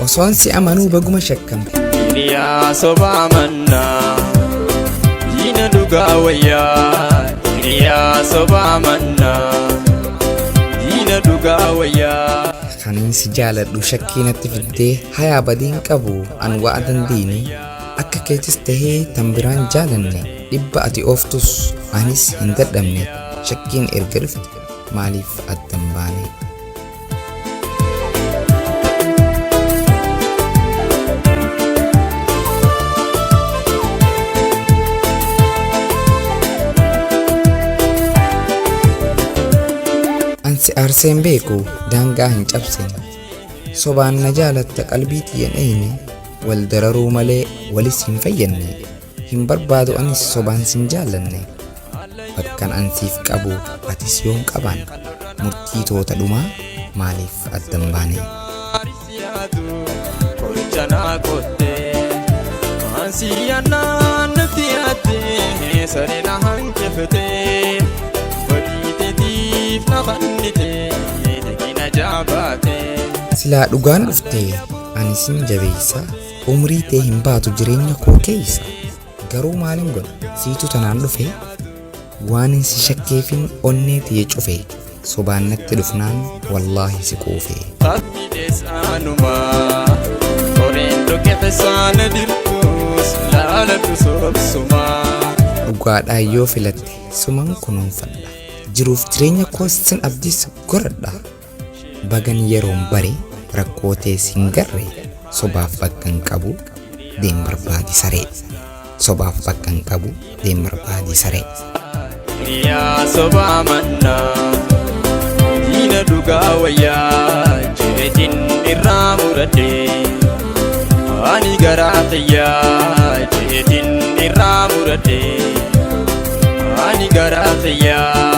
osoon si amanuu baguma shakkamte. Hiriyaa soba amannaa diina dhugaa wayyaa. Hiriyaa soba amannaa diina dhugaa wayyaa. Kanin si jaaladhu shakkii natti fiddee hayaa badiin qabu an wa'adan diine akka keetis tahee tan biraan jaalanne dhibba ati ooftus anis hin dadhabne shakkiin erga dhufte maaliif addan baane. Ansi aarseen beeku daangaa hin cabsine sobaan na jaalatta qalbii tiyyan eyne wal dararuu malee walis hin fayyanne hin barbaadu anis sobaan sin jaalanne bakkan ansiif qabu atis yoon qaban murtii toota dhumaa maaliif addan baane. Silaa dhugaan dhuftee ani sin jabeessa umrii tee hin baatu jireenya koo keessa garuu maalin godha siitu tanaan dhufe waan hin si shakkeefin onnee tiyye cufe sobaan natti dhufnaan wallaahi si quufe. Dhugaadhaan yoo filatte suman kunuunfadha jiruuf jireenya koos sin abdiis goradha bagan yeroon bare rakkoo tees hin garre sobaaf bakka hin qabu deem barbaadi saree sobaaf bakka hin qabu deem barbaadi saree. Hiriyaa soba amannaa diina dhugaa wayyaa jeetiin irraa muradhee ani garaa xiyyaa jeetiin irraa muradhee ani garaa xiyyaa.